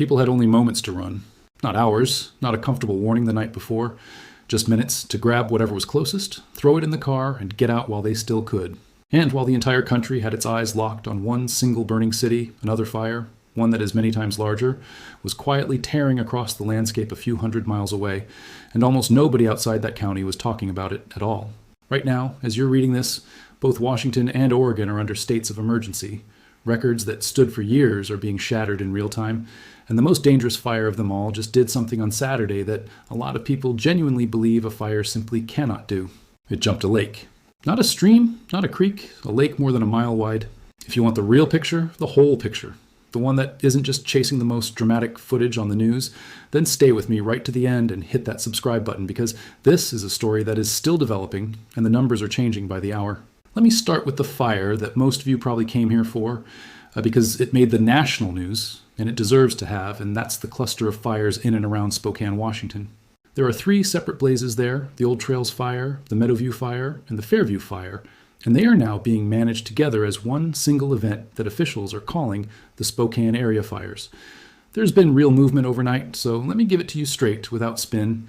People had only moments to run. Not hours, not a comfortable warning the night before. Just minutes to grab whatever was closest, throw it in the car, and get out while they still could. And while the entire country had its eyes locked on one single burning city, another fire, one that is many times larger, was quietly tearing across the landscape a few hundred miles away, and almost nobody outside that county was talking about it at all. Right now, as you're reading this, both Washington and Oregon are under states of emergency. Records that stood for years are being shattered in real time, and the most dangerous fire of them all just did something on Saturday that a lot of people genuinely believe a fire simply cannot do. It jumped a lake. Not a stream, not a creek, a lake more than a mile wide. If you want the real picture, the whole picture, the one that isn't just chasing the most dramatic footage on the news, then stay with me right to the end and hit that subscribe button, because this is a story that is still developing and the numbers are changing by the hour. Let me start with the fire that most of you probably came here for, because it made the national news, and it deserves to have, and that's the cluster of fires in and around Spokane, Washington. There are 3 separate blazes there, the Old Trails Fire, the Meadowview Fire, and the Fairview Fire, and they are now being managed together as one single event that officials are calling the Spokane Area Fires. There's been real movement overnight, so let me give it to you straight, without spin.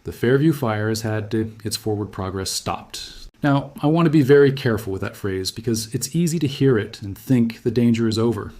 The Fairview Fire has had its forward progress stopped. Now, I want to be very careful with that phrase because it's easy to hear it and think the danger is over.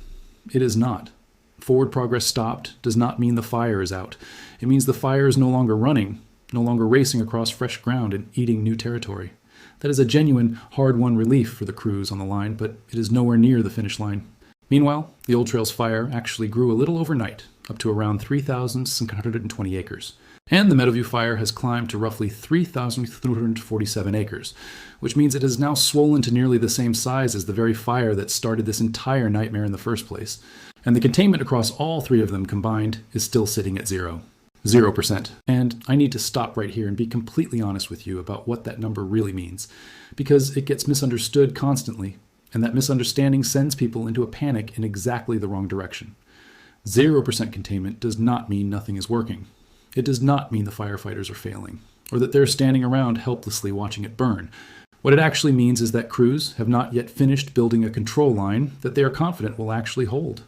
It is not. Forward progress stopped does not mean the fire is out. It means the fire is no longer running, no longer racing across fresh ground and eating new territory. That is a genuine, hard-won relief for the crews on the line, but it is nowhere near the finish line. Meanwhile, the Old Trails Fire actually grew a little overnight, up to around 3,620 acres. And the Meadowview Fire has climbed to roughly 3,347 acres, which means it has now swollen to nearly the same size as the very fire that started this entire nightmare in the first place. And the containment across all 3 of them combined is still sitting at 0%. And I need to stop right here and be completely honest with you about what that number really means, because it gets misunderstood constantly, and that misunderstanding sends people into a panic in exactly the wrong direction. 0% containment does not mean nothing is working. It does not mean the firefighters are failing, or that they're standing around helplessly watching it burn. What it actually means is that crews have not yet finished building a control line that they are confident will actually hold.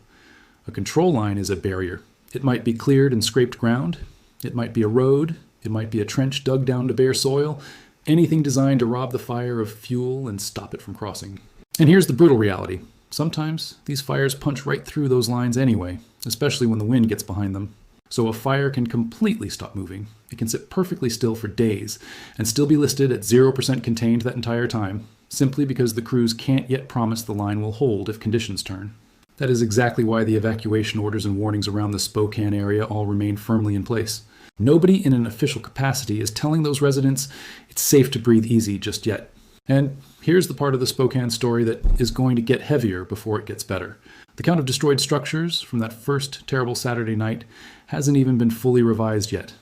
A control line is a barrier. It might be cleared and scraped ground. It might be a road. It might be a trench dug down to bare soil. Anything designed to rob the fire of fuel and stop it from crossing. And here's the brutal reality. Sometimes these fires punch right through those lines anyway, especially when the wind gets behind them. So a fire can completely stop moving. It can sit perfectly still for days and still be listed at 0% contained that entire time, simply because the crews can't yet promise the line will hold if conditions turn. That is exactly why the evacuation orders and warnings around the Spokane area all remain firmly in place. Nobody in an official capacity is telling those residents it's safe to breathe easy just yet. And here's the part of the Spokane story that is going to get heavier before it gets better. The count of destroyed structures from that first terrible Saturday night hasn't even been fully revised yet.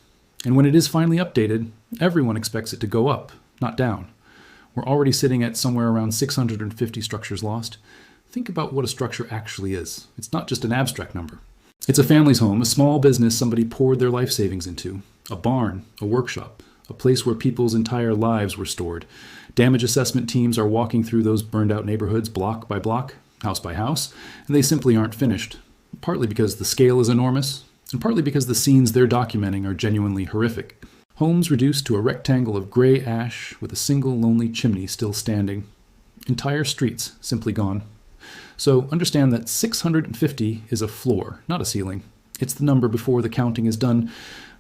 And when it is finally updated, everyone expects it to go up, not down. We're already sitting at somewhere around 650 structures lost. Think about what a structure actually is. It's not just an abstract number. It's a family's home, a small business somebody poured their life savings into, a barn, a workshop, a place where people's entire lives were stored. Damage assessment teams are walking through those burned out neighborhoods block by block, house by house, and they simply aren't finished. Partly because the scale is enormous, and partly because the scenes they're documenting are genuinely horrific. Homes reduced to a rectangle of gray ash with a single lonely chimney still standing. Entire streets simply gone. So understand that 650 is a floor, not a ceiling. It's the number before the counting is done.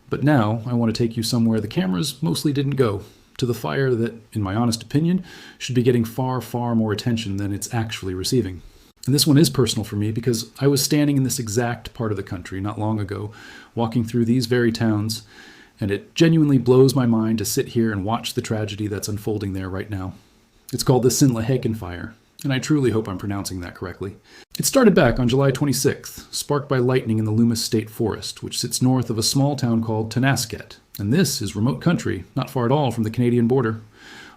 But now I want to take you somewhere the cameras mostly didn't go, to the fire that, in my honest opinion, should be getting far, far more attention than it's actually receiving. And this one is personal for me because I was standing in this exact part of the country not long ago, walking through these very towns, and it genuinely blows my mind to sit here and watch the tragedy that's unfolding there right now. It's called the Sinlahekin Fire, and I truly hope I'm pronouncing that correctly. It started back on July 26th, sparked by lightning in the Loomis State Forest, which sits north of a small town called Tonasket. And this is remote country, not far at all from the Canadian border.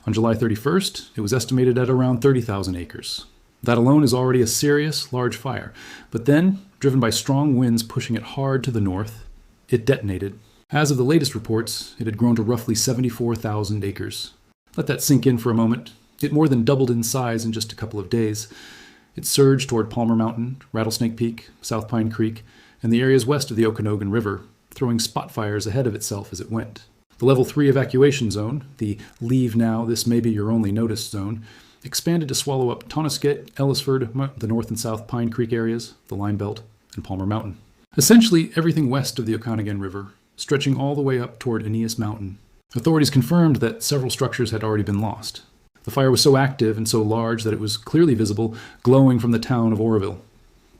On July 31st, it was estimated at around 30,000 acres. That alone is already a serious, large fire. But then, driven by strong winds pushing it hard to the north, it detonated. As of the latest reports, it had grown to roughly 74,000 acres. Let that sink in for a moment. It more than doubled in size in just a couple of days. It surged toward Palmer Mountain, Rattlesnake Peak, South Pine Creek, and the areas west of the Okanogan River, throwing spot fires ahead of itself as it went. The Level 3 evacuation zone, the leave now, this may be your only notice zone, expanded to swallow up Tonasket, Ellisford, the North and South Pine Creek areas, the Line Belt, and Palmer Mountain. Essentially everything west of the Okanogan River, stretching all the way up toward Aeneas Mountain. Authorities confirmed that several structures had already been lost. The fire was so active and so large that it was clearly visible, glowing from the town of Oroville.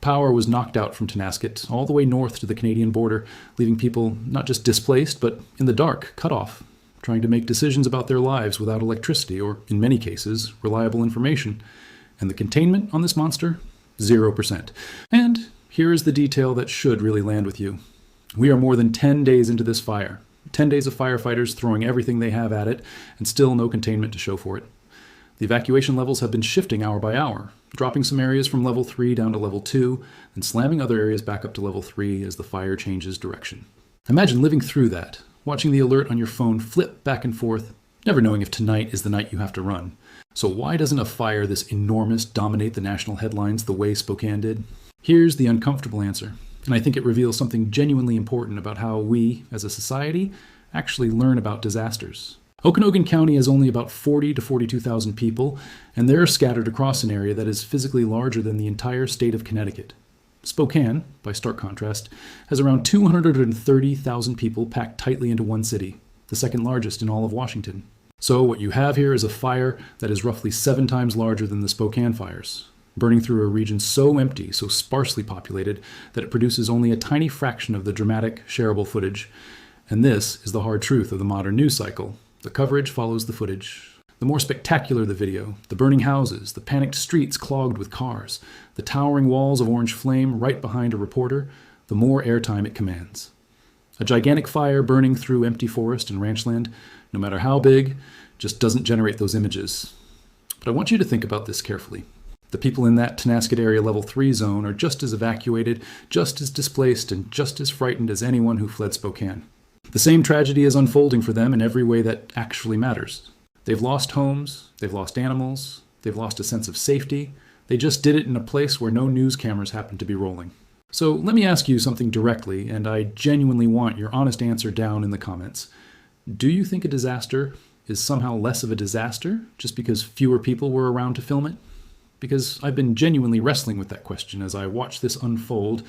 Power was knocked out from Tonasket, all the way north to the Canadian border, leaving people not just displaced, but in the dark, cut off, trying to make decisions about their lives without electricity or, in many cases, reliable information. And the containment on this monster? 0%. And here is the detail that should really land with you. We are more than 10 days into this fire. 10 days of firefighters throwing everything they have at it, and still no containment to show for it. The evacuation levels have been shifting hour by hour, dropping some areas from level 3 down to level 2, and slamming other areas back up to level 3 as the fire changes direction. Imagine living through that, watching the alert on your phone flip back and forth, never knowing if tonight is the night you have to run. So why doesn't a fire this enormous dominate the national headlines the way Spokane did? Here's the uncomfortable answer, and I think it reveals something genuinely important about how we, as a society, actually learn about disasters. Okanogan County has only about 40 to 42,000 people, and they're scattered across an area that is physically larger than the entire state of Connecticut. Spokane, by stark contrast, has around 230,000 people packed tightly into one city, the second largest in all of Washington. So what you have here is a fire that is roughly 7 times larger than the Spokane fires, burning through a region so empty, so sparsely populated, that it produces only a tiny fraction of the dramatic, shareable footage. And this is the hard truth of the modern news cycle. The coverage follows the footage. The more spectacular the video, the burning houses, the panicked streets clogged with cars, the towering walls of orange flame right behind a reporter, the more airtime it commands. A gigantic fire burning through empty forest and ranchland, no matter how big, just doesn't generate those images. But I want you to think about this carefully. The people in that Tonasket area level 3 zone are just as evacuated, just as displaced, and just as frightened as anyone who fled Spokane. The same tragedy is unfolding for them in every way that actually matters. They've lost homes, they've lost animals, they've lost a sense of safety. They just did it in a place where no news cameras happen to be rolling. So let me ask you something directly, and I genuinely want your honest answer down in the comments. Do you think a disaster is somehow less of a disaster just because fewer people were around to film it? Because I've been genuinely wrestling with that question as I watch this unfold,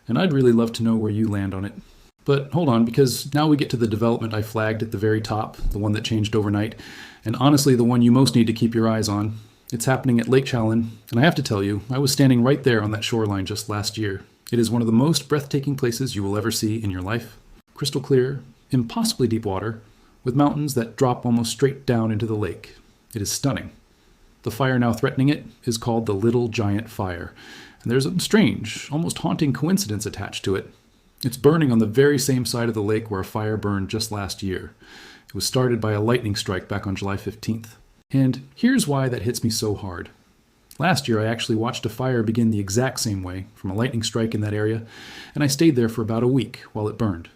and I'd really love to know where you land on it. But hold on, because now we get to the development I flagged at the very top, the one that changed overnight, and honestly the one you most need to keep your eyes on. It's happening at Lake Chelan, and I have to tell you, I was standing right there on that shoreline just last year. It is one of the most breathtaking places you will ever see in your life. Crystal clear, impossibly deep water, with mountains that drop almost straight down into the lake. It is stunning. The fire now threatening it is called the Little Giant Fire, and there's a strange, almost haunting coincidence attached to it. It's burning on the very same side of the lake where a fire burned just last year. It was started by a lightning strike back on July 15th. And here's why that hits me so hard. Last year I actually watched a fire begin the exact same way, from a lightning strike in that area, and I stayed there for about a week while it burned,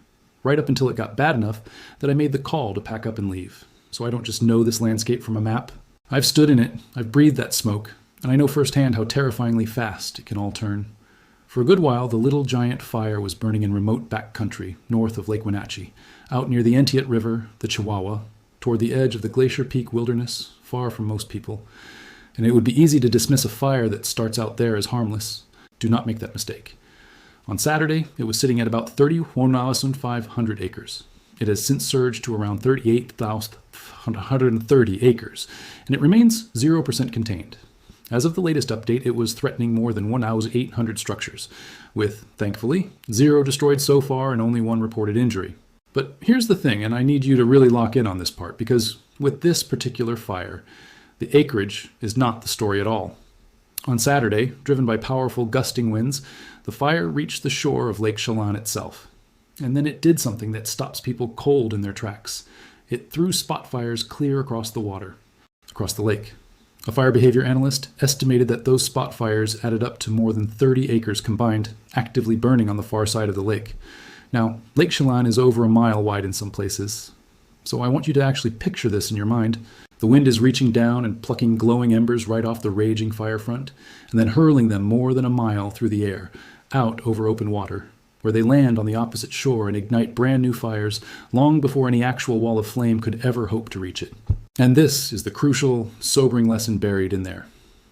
right up until it got bad enough that I made the call to pack up and leave. So I don't just know this landscape from a map. I've stood in it, I've breathed that smoke, and I know firsthand how terrifyingly fast it can all turn. For a good while, the Little Giant Fire was burning in remote back country, north of Lake Wenatchee, out near the Entiat River, the Chihuahua, toward the edge of the Glacier Peak wilderness, far from most people. And it would be easy to dismiss a fire that starts out there as harmless. Do not make that mistake. On Saturday, it was sitting at about 31,500 acres. It has since surged to around 38,130 acres, and it remains 0% contained. As of the latest update, it was threatening more than 1,800 structures, with, thankfully, 0 destroyed so far and only 1 reported injury. But here's the thing, and I need you to really lock in on this part, because with this particular fire, the acreage is not the story at all. On Saturday, driven by powerful gusting winds, the fire reached the shore of Lake Chelan itself. And then it did something that stops people cold in their tracks. It threw spot fires clear across the water, across the lake. A fire behavior analyst estimated that those spot fires added up to more than 30 acres combined, actively burning on the far side of the lake. Now, Lake Chelan is over a mile wide in some places, so I want you to actually picture this in your mind. The wind is reaching down and plucking glowing embers right off the raging fire front, and then hurling them more than a mile through the air, out over open water. where they land on the opposite shore and ignite brand new fires long before any actual wall of flame could ever hope to reach it. And this is the crucial, sobering lesson buried in there.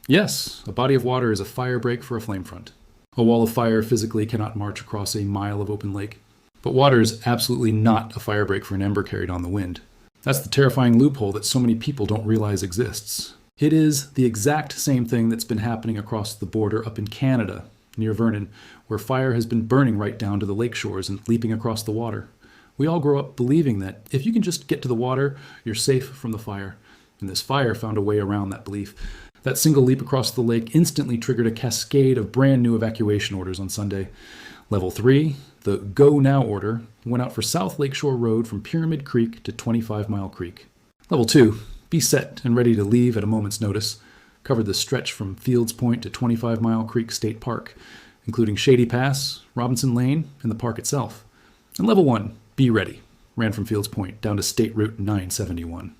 Yes, a body of water is a fire break for a flame front. A wall of fire physically cannot march across a mile of open lake. But water is absolutely not a fire break for an ember carried on the wind. That's the terrifying loophole that so many people don't realize exists. It is the exact same thing that's been happening across the border up in Canada, near Vernon, where fire has been burning right down to the lake shores and leaping across the water. We all grow up believing that if you can just get to the water, you're safe from the fire. And this fire found a way around that belief. That single leap across the lake instantly triggered a cascade of brand new evacuation orders on Sunday. Level 3, the Go Now order, went out for South Lakeshore Road from Pyramid Creek to 25 Mile Creek. Level 2, be set and ready to leave at a moment's notice, covered the stretch from Fields Point to 25 Mile Creek State Park, including Shady Pass, Robinson Lane, and the park itself. And Level 1, be ready, ran from Fields Point down to State Route 971.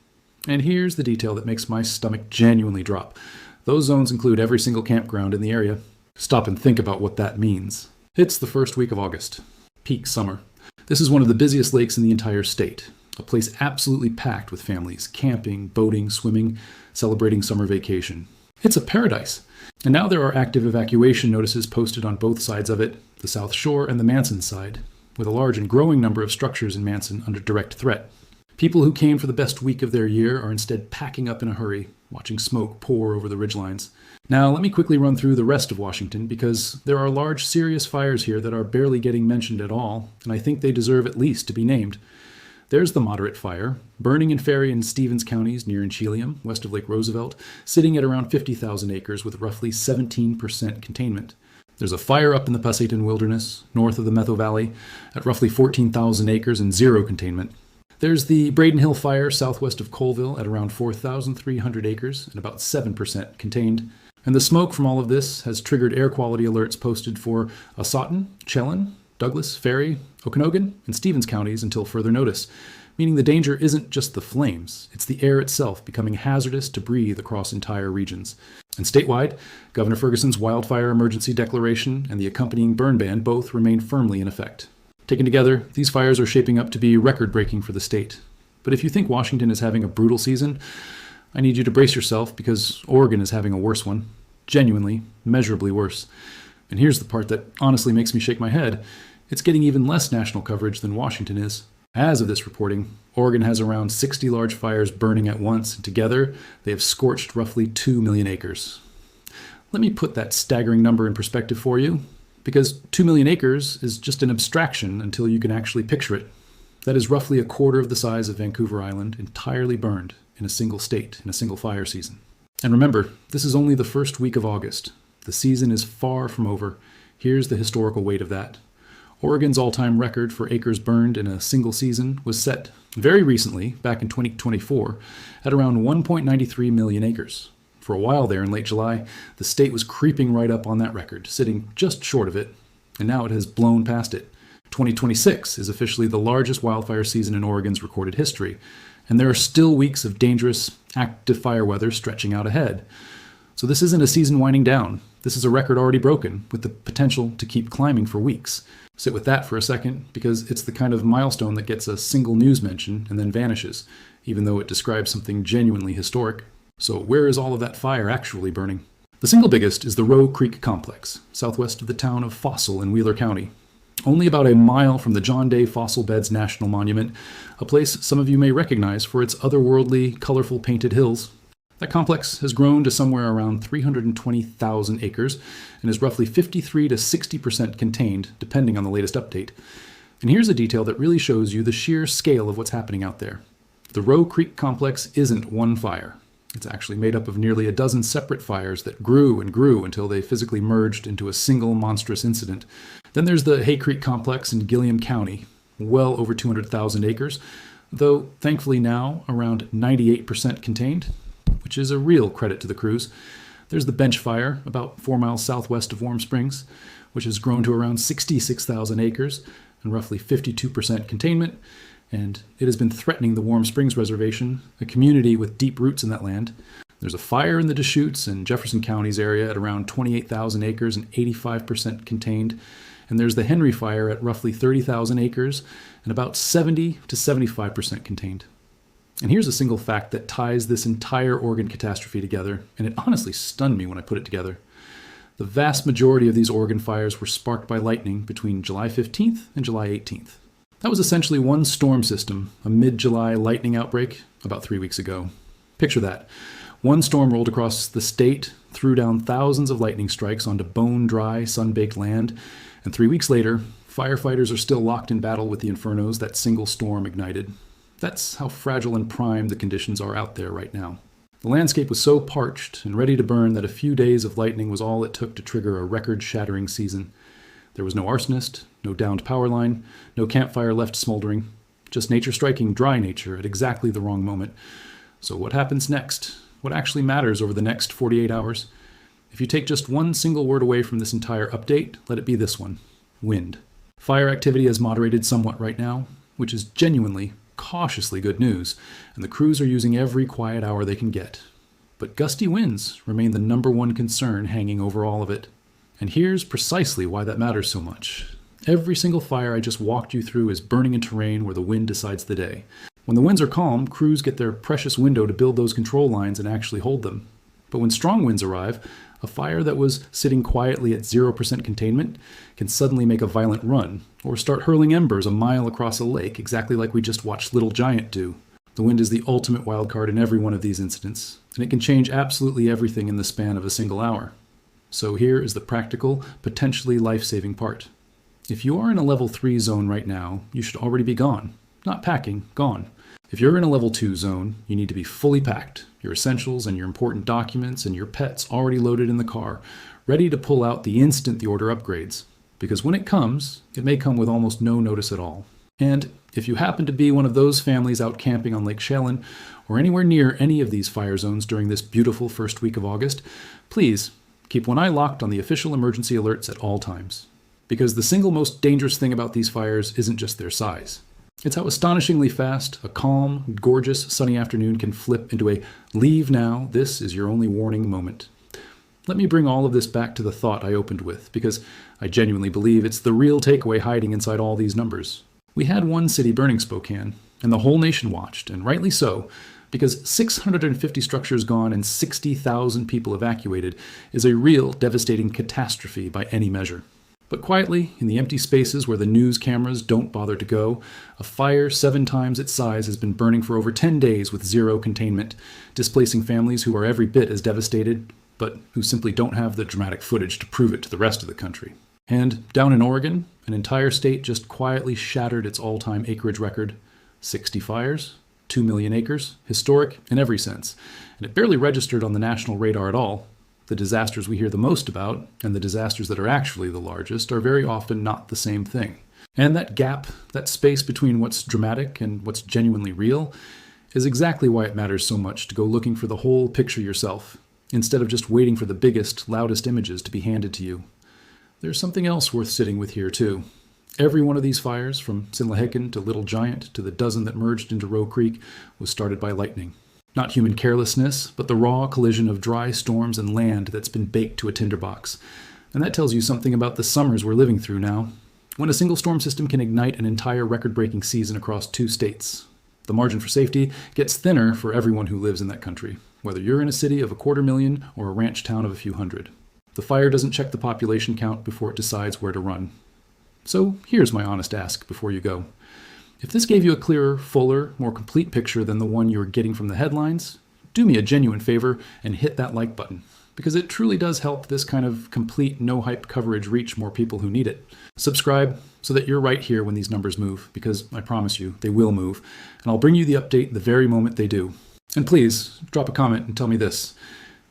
And here's the detail that makes my stomach genuinely drop. Those zones include every single campground in the area. Stop and think about what that means. It's the first week of August, peak summer. This is one of the busiest lakes in the entire state, a place absolutely packed with families, camping, boating, swimming, celebrating summer vacation. It's a paradise. And now there are active evacuation notices posted on both sides of it, the South Shore and the Manson side, with a large and growing number of structures in Manson under direct threat. People who came for the best week of their year are instead packing up in a hurry, watching smoke pour over the ridgelines. Now, let me quickly run through the rest of Washington, because there are large, serious fires here that are barely getting mentioned at all, and I think they deserve at least to be named. There's the moderate fire, burning in Ferry and Stevens counties near Inchelium, west of Lake Roosevelt, sitting at around 50,000 acres with roughly 17% containment. There's a fire up in the Pasayten Wilderness, north of the Metho Valley, at roughly 14,000 acres and zero containment. There's the Braden Hill Fire southwest of Colville at around 4,300 acres and about 7% contained. And the smoke from all of this has triggered air quality alerts posted for Asawton, Chelan, Douglas, Ferry, Okanogan, and Stevens counties until further notice, meaning the danger isn't just the flames, it's the air itself becoming hazardous to breathe across entire regions. And statewide, Governor Ferguson's wildfire emergency declaration and the accompanying burn ban both remain firmly in effect. Taken together, these fires are shaping up to be record-breaking for the state. But if you think Washington is having a brutal season, I need you to brace yourself, because Oregon is having a worse one. Genuinely, measurably worse. And here's the part that honestly makes me shake my head. It's getting even less national coverage than Washington is. As of this reporting, Oregon has around 60 large fires burning at once, and together they have scorched roughly 2 million acres. Let me put that staggering number in perspective for you, because 2 million acres is just an abstraction until you can actually picture it. That is roughly a quarter of the size of Vancouver Island, entirely burned in a single state in a single fire season. And remember, this is only the first week of August. The season is far from over. Here's the historical weight of that. Oregon's all-time record for acres burned in a single season was set very recently, back in 2024, at around 1.93 million acres. For a while there in late July, the state was creeping right up on that record, sitting just short of it, and now it has blown past it. 2026 is officially the largest wildfire season in Oregon's recorded history, and there are still weeks of dangerous, active fire weather stretching out ahead. So this isn't a season winding down. This is a record already broken, with the potential to keep climbing for weeks. Sit with that for a second, because it's the kind of milestone that gets a single news mention and then vanishes, even though it describes something genuinely historic. So where is all of that fire actually burning? The single biggest is the Roe Creek Complex, southwest of the town of Fossil in Wheeler County. Only about a mile from the John Day Fossil Beds National Monument, a place some of you may recognize for its otherworldly, colorful painted hills. That complex has grown to somewhere around 320,000 acres and is roughly 53 to 60% contained, depending on the latest update. And here's a detail that really shows you the sheer scale of what's happening out there. The Roe Creek Complex isn't one fire. It's actually made up of nearly a dozen separate fires that grew and grew until they physically merged into a single monstrous incident. Then there's the Hay Creek Complex in Gilliam County, well over 200,000 acres, though thankfully now around 98% contained, which is a real credit to the crews. There's the Bench Fire, about 4 miles southwest of Warm Springs, which has grown to around 66,000 acres and roughly 52% containment, and it has been threatening the Warm Springs Reservation, a community with deep roots in that land. There's a fire in the Deschutes and Jefferson counties area at around 28,000 acres and 85% contained. And there's the Henry Fire at roughly 30,000 acres and about 70 to 75% contained. And here's a single fact that ties this entire Oregon catastrophe together, and it honestly stunned me when I put it together. The vast majority of these Oregon fires were sparked by lightning between July 15th and July 18th. That was essentially one storm system, a mid-July lightning outbreak about 3 weeks ago. Picture that. One storm rolled across the state, threw down thousands of lightning strikes onto bone-dry, sun-baked land, and 3 weeks later, firefighters are still locked in battle with the infernos that single storm ignited. That's how fragile and prime the conditions are out there right now. The landscape was so parched and ready to burn that a few days of lightning was all it took to trigger a record-shattering season. There was no arsonist, no downed power line, no campfire left smoldering, just nature striking dry nature at exactly the wrong moment. So what happens next? What actually matters over the next 48 hours? If you take just one single word away from this entire update, let it be this one: wind. Fire activity has moderated somewhat right now, which is genuinely, cautiously good news, and the crews are using every quiet hour they can get. But gusty winds remain the number one concern hanging over all of it. And here's precisely why that matters so much. Every single fire I just walked you through is burning in terrain where the wind decides the day. When the winds are calm, crews get their precious window to build those control lines and actually hold them. But when strong winds arrive, a fire that was sitting quietly at 0% containment can suddenly make a violent run, or start hurling embers a mile across a lake, exactly like we just watched Little Giant do. The wind is the ultimate wildcard in every one of these incidents, and it can change absolutely everything in the span of a single hour. So here is the practical, potentially life-saving part. If you are in a level 3 zone right now, you should already be gone. Not packing, gone. If you're in a level 2 zone, you need to be fully packed, your essentials and your important documents and your pets already loaded in the car, ready to pull out the instant the order upgrades. Because when it comes, it may come with almost no notice at all. And if you happen to be one of those families out camping on Lake Chelan, or anywhere near any of these fire zones during this beautiful first week of August, please keep one eye locked on the official emergency alerts at all times. Because the single most dangerous thing about these fires isn't just their size. It's how astonishingly fast a calm, gorgeous, sunny afternoon can flip into a leave now, this is your only warning moment. Let me bring all of this back to the thought I opened with, because I genuinely believe it's the real takeaway hiding inside all these numbers. We had one city burning Spokane, and the whole nation watched, and rightly so, because 650 structures gone and 60,000 people evacuated is a real devastating catastrophe by any measure. But quietly, in the empty spaces where the news cameras don't bother to go, a fire 7 times its size has been burning for over 10 days with zero containment, displacing families who are every bit as devastated, but who simply don't have the dramatic footage to prove it to the rest of the country. And down in Oregon, an entire state just quietly shattered its all-time acreage record. 60 fires, 2 million acres, historic in every sense, and it barely registered on the national radar at all. The disasters we hear the most about, and the disasters that are actually the largest, are very often not the same thing. And that gap, that space between what's dramatic and what's genuinely real, is exactly why it matters so much to go looking for the whole picture yourself, instead of just waiting for the biggest, loudest images to be handed to you. There's something else worth sitting with here, too. Every one of these fires, from Sinlahekin to Little Giant to the dozen that merged into Roe Creek, was started by lightning. Not human carelessness, but the raw collision of dry storms and land that's been baked to a tinderbox. And that tells you something about the summers we're living through now. When a single storm system can ignite an entire record-breaking season across 2 states, the margin for safety gets thinner for everyone who lives in that country, whether you're in a city of 250,000 or a ranch town of a few hundred. The fire doesn't check the population count before it decides where to run. So here's my honest ask before you go. If this gave you a clearer, fuller, more complete picture than the one you're getting from the headlines, do me a genuine favor and hit that like button, because it truly does help this kind of complete, no-hype coverage reach more people who need it. Subscribe so that you're right here when these numbers move, because I promise you, they will move, and I'll bring you the update the very moment they do. And please, drop a comment and tell me this.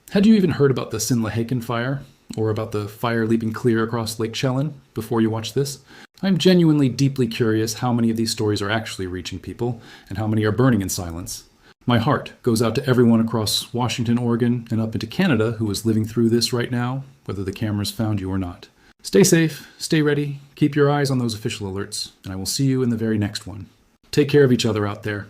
Had you even heard about the Sinlahekin Fire, or about the fire leaping clear across Lake Chelan before you watch this? I'm genuinely deeply curious how many of these stories are actually reaching people, and how many are burning in silence. My heart goes out to everyone across Washington, Oregon, and up into Canada who is living through this right now, whether the cameras found you or not. Stay safe, stay ready, keep your eyes on those official alerts, and I will see you in the very next one. Take care of each other out there.